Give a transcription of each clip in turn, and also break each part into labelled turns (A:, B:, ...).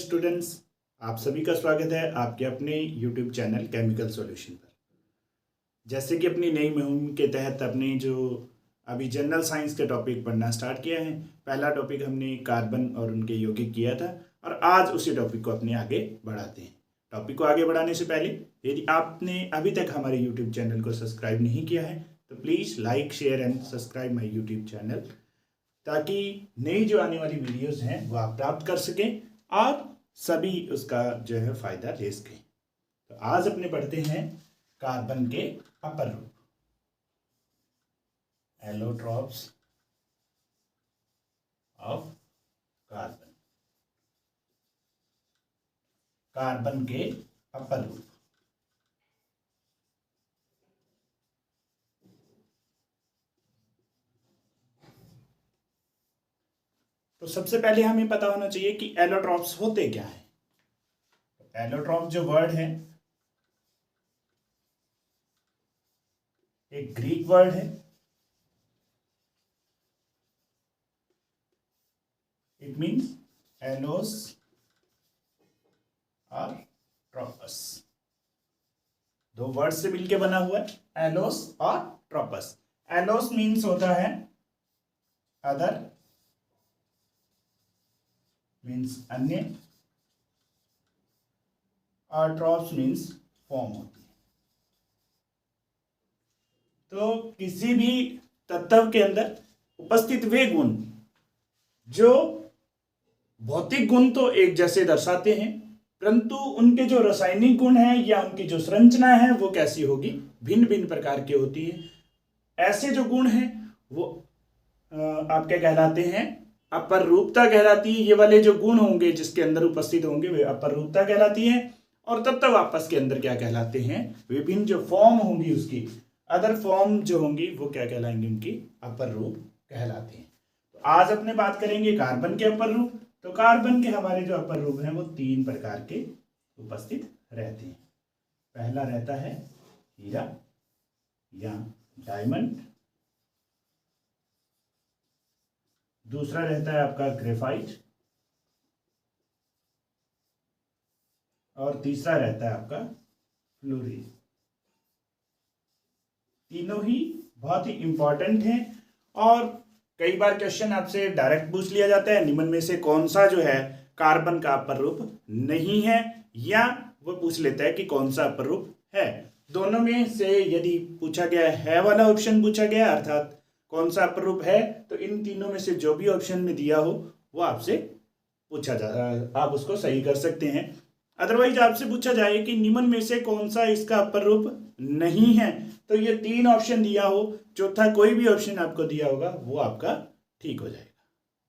A: Students, आप सभी का स्वागत है आपके अपने यूट्यूब चैनल केमिकल सॉल्यूशन पर। जैसे कि अपनी नई मुहिम के तहत अपने जो अभी जनरल साइंस के टॉपिक पढ़ना स्टार्ट किया है। पहला टॉपिक हमने कार्बन और उनके यौगिक किया था और आज उसी टॉपिक को अपने आगे बढ़ाते हैं। टॉपिक को आगे बढ़ाने से पहले यदि आपने अभी तक हमारे यूट्यूब चैनल को सब्सक्राइब नहीं किया है तो please like share and subscribe my YouTube channel, ताकि नई जो आने वाली वीडियोस हैं वो आप प्राप्त कर सकें और सभी उसका जो है फ़ायदा ले सकें। तो आज अपने पढ़ते हैं कार्बन के अपर रूप, एलोट्रॉप्स ऑफ कार्बन, कार्बन के अपर रूप। तो सबसे पहले हमें पता होना चाहिए कि एलोट्रॉप्स होते क्या है। एलोट्रॉप जो वर्ड है एक ग्रीक वर्ड है। इट मीन्स एलोस और ट्रोपस, दो वर्ड से मिलके बना हुआ है, एलोस और ट्रोपस। एलोस मीन्स होता है अदर, मीन्स अन्य, और ट्रॉप्स मीन्स फॉर्म होती है। तो किसी भी तत्व के अंदर उपस्थित वे गुण जो भौतिक गुण तो एक जैसे दर्शाते हैं, परंतु उनके जो रासायनिक गुण हैं या उनकी जो संरचना है वो कैसी होगी, भिन्न भिन्न प्रकार की होती है। ऐसे जो गुण हैं वो आप क्या कहलाते हैं, अपर रूपता कहलाती है। ये वाले जो गुण होंगे जिसके अंदर उपस्थित होंगे वे अपर रूपता कहलाती है। और तत्व आपस के अंदर क्या कहलाते हैं, विभिन्न जो फॉर्म होंगी उसकी अदर फॉर्म जो होंगी वो क्या कहलाएंगे, उनकी अपर रूप कहलाते हैं। तो आज अपने बात करेंगे कार्बन के अपर रूप। तो कार्बन के हमारे जो अपर रूप हैं वो तीन प्रकार के उपस्थित रहते हैं। पहला रहता है हीरा या डायमंड, दूसरा रहता है आपका ग्रेफाइट, और तीसरा रहता है आपका फ्लोरीन। तीनों ही बहुत ही इंपॉर्टेंट हैं और कई बार क्वेश्चन आपसे डायरेक्ट पूछ लिया जाता है, निम्न में से कौन सा जो है कार्बन का अपर रूप नहीं है, या वो पूछ लेता है कि कौन सा अपर रूप है। दोनों में से यदि पूछा गया है वाला ऑप्शन पूछा गया, अर्थात कौन सा अपर रूप है, तो इन तीनों में से जो भी ऑप्शन में दिया हो वो आपसे पूछा आप उसको सही कर सकते हैं। अदरवाइज आपसे पूछा जाए कि निम्न में से कौन सा इसका अपर रूप नहीं है, तो ये तीन ऑप्शन दिया हो, चौथा कोई भी ऑप्शन आपको दिया होगा वो आपका ठीक हो जाएगा।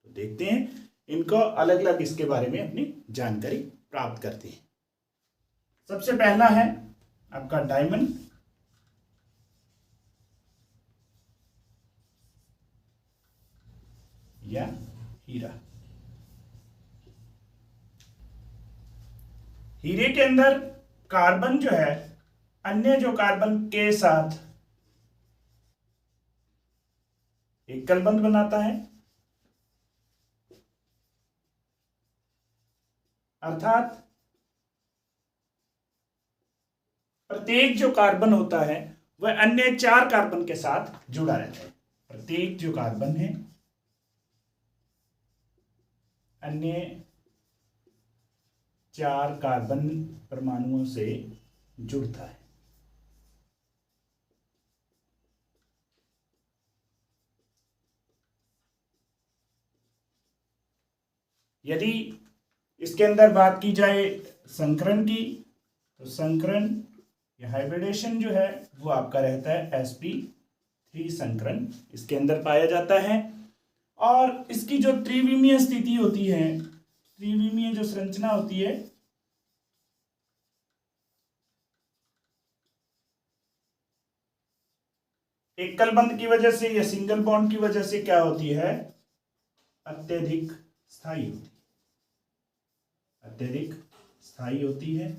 A: तो देखते हैं इनको अलग अलग इसके बारे में अपनी जानकारी प्राप्त करते हैं। सबसे पहला है आपका डायमंड या हीरा। हीरे के अंदर कार्बन जो है अन्य जो कार्बन के साथ एकल बंध बनाता है, अर्थात प्रत्येक जो कार्बन होता है वह अन्य चार कार्बन के साथ जुड़ा रहता है। प्रत्येक जो कार्बन है अन्य चार कार्बन परमाणुओं से जुड़ता है। यदि इसके अंदर बात की जाए संकरण की, तो संकरण या हाइब्रिडेशन जो है वो आपका रहता है sp3 संकरण इसके अंदर पाया जाता है। और इसकी जो त्रिविमीय स्थिति होती है, त्रिविमीय जो संरचना होती है, एकल बंध की वजह से या सिंगल बॉन्ड की वजह से क्या होती है, अत्यधिक स्थायी होती है, अत्यधिक स्थायी होती है।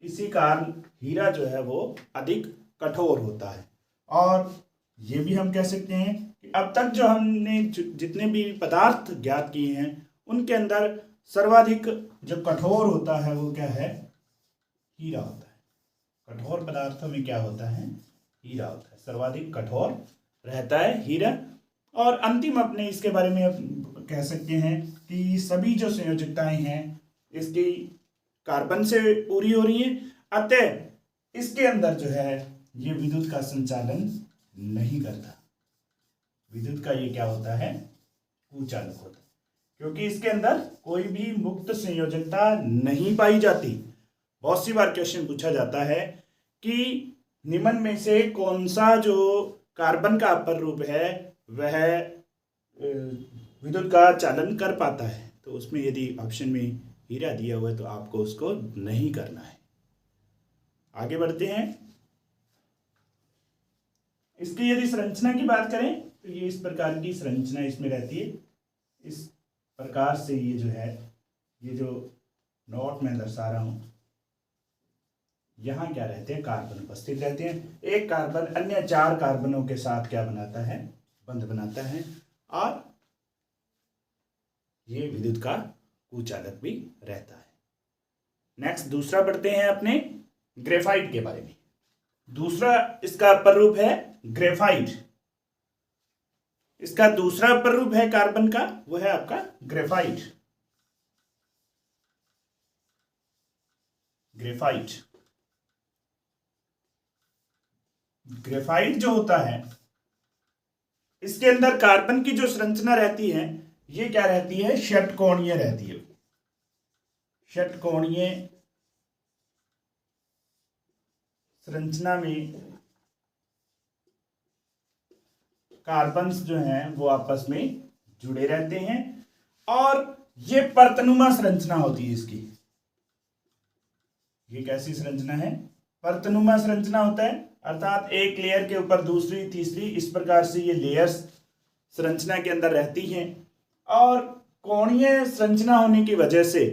A: इसी कारण हीरा जो है वो अधिक कठोर होता है। और ये भी हम कह सकते हैं कि अब तक जो हमने जितने भी पदार्थ ज्ञात किए हैं उनके अंदर सर्वाधिक जो कठोर होता है वो क्या है? हीरा होता है। कठोर पदार्थों में क्या होता है? हीरा होता है। सर्वाधिक कठोर रहता है हीरा। और अंतिम अपने इसके बारे में अब कह सकते हैं कि सभी जो संयोजकताएं हैं इसकी कार्बन से पूरी हो रही है, अतः इसके अंदर जो है ये विद्युत का संचालन नहीं करता। विद्युत का ये क्या होता है? कुचालक होता है, क्योंकि इसके अंदर कोई भी मुक्त संयोजकता नहीं पाई जाती। बहुत सी बार क्वेश्चन पूछा जाता है कि निम्न में से कौन सा जो कार्बन का अपर रूप है वह विद्युत का चालन कर पाता है, तो उसमें यदि ऑप्शन में हीरा दिया हुआ है तो आपको उसको नहीं करना है। आगे बढ़ते हैं। इसकी यदि संरचना की बात करें तो ये इस प्रकार की संरचना इसमें रहती है। इस प्रकार से ये जो है, ये जो नोट में दर्शा रहा हूं, यहाँ क्या रहते हैं? कार्बन उपस्थित रहते हैं। एक कार्बन अन्य 4 कार्बनों के साथ क्या बनाता है? बंध बनाता है, और ये विद्युत का कुचालक भी रहता है। नेक्स्ट दूसरा पढ़ते हैं अपने ग्रेफाइट के बारे में। दूसरा इसका अपर रूप है ग्रेफाइट। इसका दूसरा अपर रूप है कार्बन का, वो है आपका ग्रेफाइट। ग्रेफाइट ग्रेफाइट जो होता है, इसके अंदर कार्बन की जो संरचना रहती है ये क्या रहती है? षटकोणीय रहती है। षटकोणीय संरचना में कार्बन्स जो हैं वो आपस में जुड़े रहते हैं, और ये परतनुमा संरचना होती है इसकी। ये कैसी संरचना है? परतनुमा संरचना होता है, अर्थात एक लेयर के ऊपर दूसरी, तीसरी, इस प्रकार से ये लेयर्स संरचना के अंदर रहती हैं। और कोणीय संरचना होने की वजह से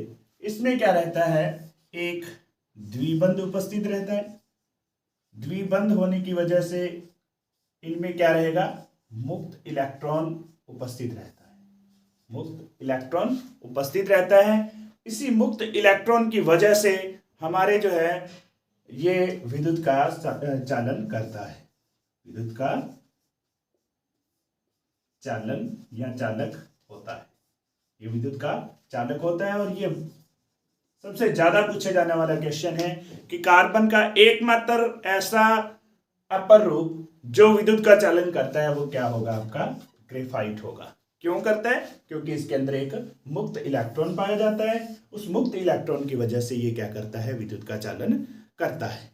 A: इसमें क्या रहता है? एक द्विबंध उपस्थित रहता है। द्विबंध होने की वजह से इनमें क्या रहेगा? मुक्त इलेक्ट्रॉन उपस्थित रहता है। मुक्त इलेक्ट्रॉन उपस्थित रहता है। इसी मुक्त इलेक्ट्रॉन की वजह से हमारे जो है ये विद्युत का चालन करता है। विद्युत का चालन या चालक होता है। ये विद्युत का चालक होता है। और ये सबसे ज्यादा पूछे जाने वाला क्वेश्चन है कि कार्बन का एकमात्र ऐसा अपर रूप जो विद्युत का चालन करता है वो क्या होगा? आपका ग्रेफाइट होगा। क्यों करता है? क्योंकि इसके अंदर एक मुक्त इलेक्ट्रॉन पाया जाता है। उस मुक्त इलेक्ट्रॉन की वजह से ये क्या करता है? विद्युत का चालन करता है।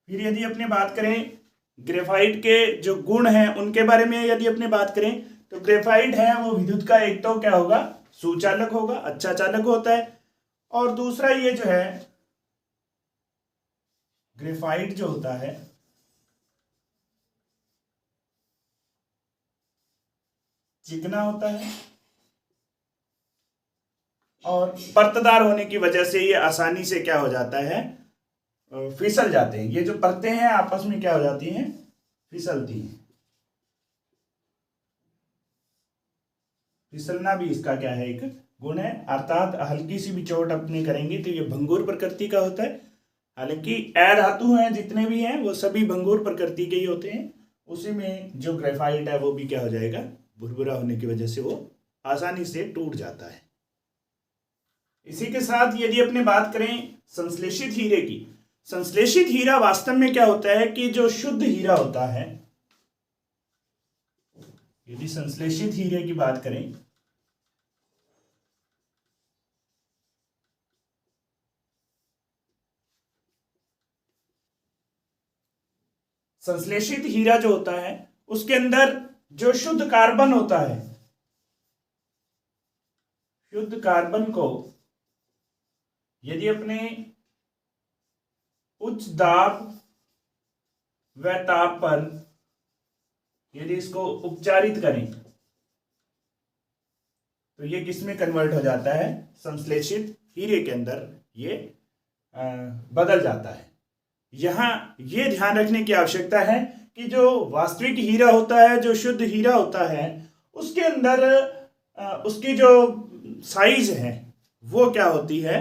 A: फिर यदि अपने बात करें ग्रेफाइट के जो गुण हैं उनके बारे में, यदि अपने बात करें तो ग्रेफाइट है वो विद्युत का एक तो क्या होगा? सुचालक होगा, अच्छा चालक होता है। और दूसरा ये जो है ग्रेफाइट जो होता है चिकना होता है, और परतदार होने की वजह से ये आसानी से क्या हो जाता है? फिसल जाते हैं। ये जो परतें हैं आपस में क्या हो जाती हैं? फिसलती हैं। फिसलना भी इसका क्या है? एक गुण है। अर्थात हल्की सी भी चोट अपने करेंगे तो ये भंगुर प्रकृति का होता है। हालांकि धातु हैं जितने भी हैं वो सभी भंगुर प्रकृति के ही होते हैं। उसी में जो ग्रेफाइट है वो भी क्या हो जाएगा? भुरभुरा होने की वजह से वो आसानी से टूट जाता है। इसी के साथ यदि अपने बात करें संश्लेषित हीरे की, संश्लेषित हीरा वास्तव में क्या होता है कि जो शुद्ध हीरा होता है, यदि संश्लेषित हीरे की बात करें संश्लेषित हीरा जो होता है उसके अंदर जो शुद्ध कार्बन होता है, शुद्ध कार्बन को यदि अपने उच्च दाब व ताप पर यदि इसको उपचारित करें तो ये किस में कन्वर्ट हो जाता है? संश्लेषित हीरे के अंदर ये बदल जाता है। यहां ये ध्यान रखने की आवश्यकता है कि जो वास्तविक हीरा होता है, जो शुद्ध हीरा होता है, उसके अंदर उसकी जो साइज है वो क्या होती है,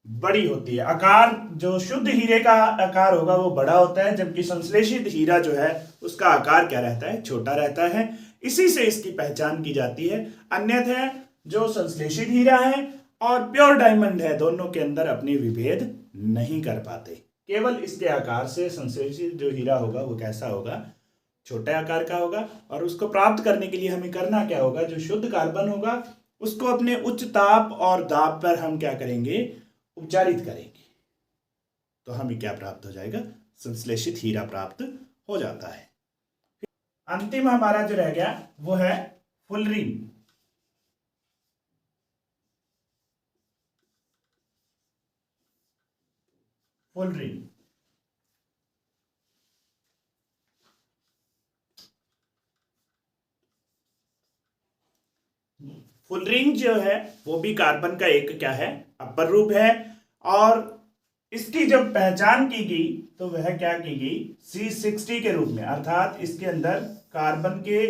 A: बड़ी होती है। आकार, जो शुद्ध हीरे का आकार होगा वो बड़ा होता है, जबकि संश्लेषित हीरा जो है उसका आकार क्या रहता है, छोटा रहता है। इसी से इसकी पहचान की जाती है। अन्यथा जो संश्लेषित हीरा है और प्योर डायमंड है, दोनों के अंदर अपनी विभेद नहीं कर पाते। केवल इसके आकार से संश्लेषित जो हीरा होगा वो कैसा होगा, छोटे आकार का होगा। और उसको प्राप्त करने के लिए हमें करना क्या होगा, जो शुद्ध कार्बन होगा उसको अपने उच्च ताप और दाब पर हम क्या करेंगे, उपचारित करेंगे, तो हमें क्या प्राप्त हो जाएगा, संश्लेषित हीरा प्राप्त हो जाता है। अंतिम हमारा जो रह गया वो है फुलरीन। फुलरीन फुलरिंग जो है वो भी कार्बन का एक क्या है, अपर रूप है। और इसकी जब पहचान की गई तो वह क्या की गई, C60 के रूप में। अर्थात इसके अंदर कार्बन के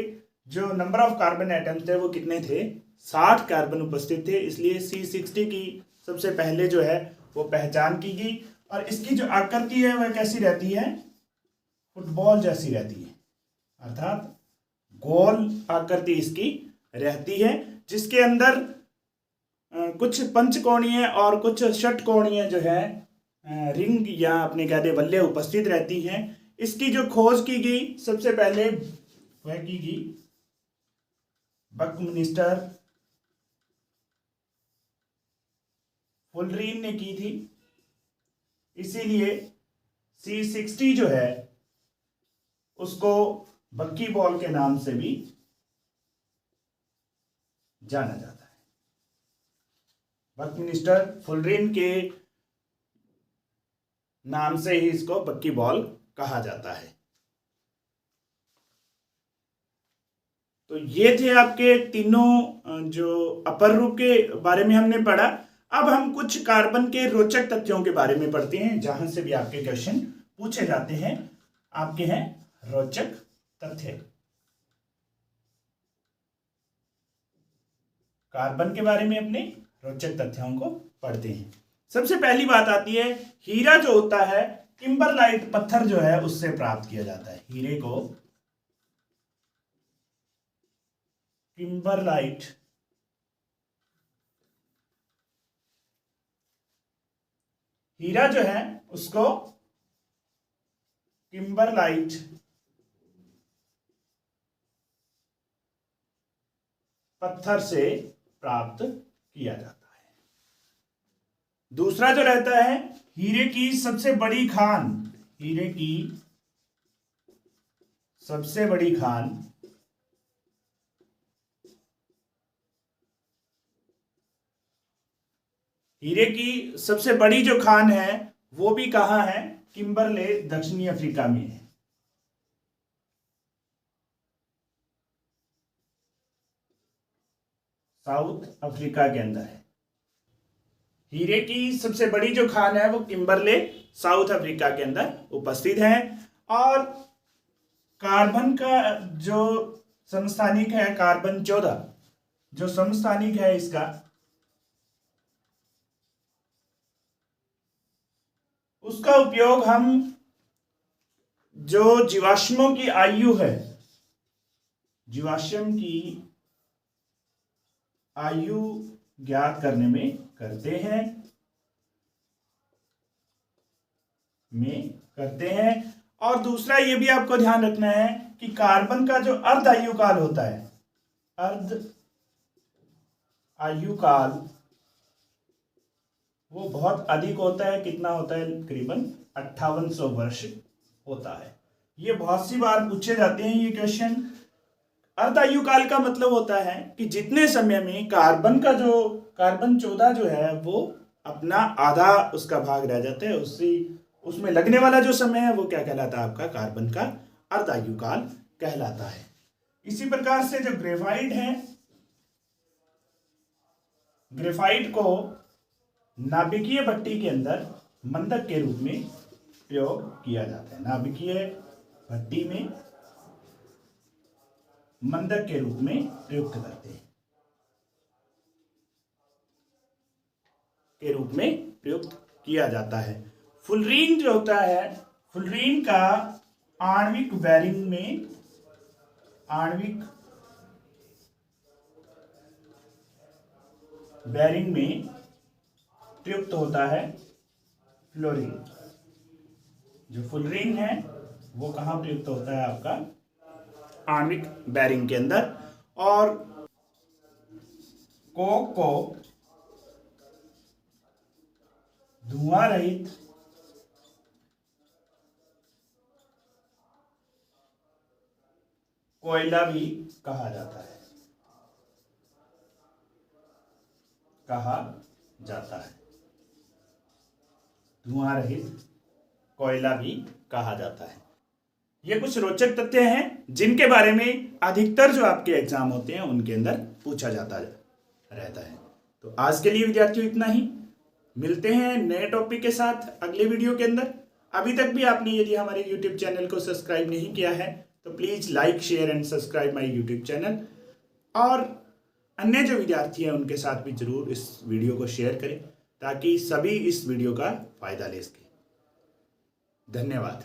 A: जो नंबर ऑफ कार्बन एटम्स थे वो कितने थे, 60 कार्बन उपस्थित थे। इसलिए C60 की सबसे पहले जो है वो पहचान की गई। और इसकी जो आकृति है वह कैसी रहती है, फुटबॉल जैसी रहती है। अर्थात गोल आकृति इसकी रहती है, जिसके अंदर कुछ पंचकोणीय और कुछ षटकोणीय जो है रिंग या अपने कह दे बल्ले उपस्थित रहती हैं। इसकी जो खोज की गई सबसे पहले वह की गई बकमिंस्टर फुलरीन ने की थी। इसीलिए C60 जो है उसको बक्की बॉल के नाम से भी जाना जाता है। बकमिंस्टर फुलरीन के नाम से ही इसको बक्की बॉल कहा जाता है। तो ये थे आपके तीनों जो अपर रूप के बारे में हमने पढ़ा। अब हम कुछ कार्बन के रोचक तथ्यों के बारे में पढ़ते हैं, जहां से भी आपके क्वेश्चन पूछे जाते हैं। आपके हैं रोचक तथ्य। कार्बन के बारे में अपने रोचक तथ्यों को पढ़ते हैं। सबसे पहली बात आती है, हीरा जो होता है किम्बरलाइट पत्थर जो है उससे प्राप्त किया जाता है। हीरे को किम्बरलाइट हीरा जो है उसको किम्बरलाइट पत्थर से प्राप्त किया जाता है। दूसरा जो रहता है, हीरे की सबसे बड़ी खान, हीरे की सबसे बड़ी खान हीरे की सबसे बड़ी जो खान है वो भी कहां है, किम्बरले दक्षिणी अफ्रीका में है। साउथ अफ्रीका के अंदर है। हीरे की सबसे बड़ी जो खान है वो किम्बरले साउथ अफ्रीका के अंदर उपस्थित है। और कार्बन का जो समस्थानिक है, कार्बन 14 जो समस्थानिक है इसका, उसका उपयोग हम जो जीवाश्मों की आयु है, जीवाश्म की आयु ज्ञात करने में करते हैं। और दूसरा ये भी आपको ध्यान रखना है कि कार्बन का जो अर्ध आयु काल होता है, अर्ध आयु काल वो बहुत अधिक होता है। कितना होता है, करीबन 5800 वर्ष होता है। ये बहुत सी बार पूछे जाते हैं ये क्वेश्चन। अर्ध आयु काल का मतलब होता है कि जितने समय में कार्बन 14 जो है वो अपना आधा उसका भाग रह जाता है, उसमें लगने वाला जो समय है वो क्या कहलाता है, आपका कार्बन का अर्ध आयु काल कहलाता है। इसी प्रकार से जो ग्रेफाइट है, ग्रेफाइट को नाभिकीय भट्टी के अंदर मंदक के रूप में प्रयोग किया जाता है। नाभिकीय भट्टी में मंदक के रूप में प्रयुक्त करते हैं। के रूप में प्रयुक्त किया जाता है। फुलरीन जो होता है, फुलरीन का आणविक बैरिंग में प्रयुक्त होता है फ्लोरीन। जो फुलरीन है वो कहाँ प्रयुक्त होता है? आपका आणविक बैरिंग के अंदर। और कोक को धुआं रहित कोयला भी कहा जाता है, धुआं रहित कोयला भी कहा जाता है। ये कुछ रोचक तथ्य हैं जिनके बारे में अधिकतर जो आपके एग्जाम होते हैं उनके अंदर पूछा जाता रहता है। तो आज के लिए विद्यार्थियों इतना ही। मिलते हैं नए टॉपिक के साथ अगले वीडियो के अंदर। अभी तक भी आपने यदि हमारे YouTube चैनल को सब्सक्राइब नहीं किया है तो please like, share and subscribe my YouTube channel. और अन्य जो विद्यार्थी हैं उनके साथ भी जरूर इस वीडियो को शेयर करें ताकि सभी इस वीडियो का फायदा ले सकें। धन्यवाद।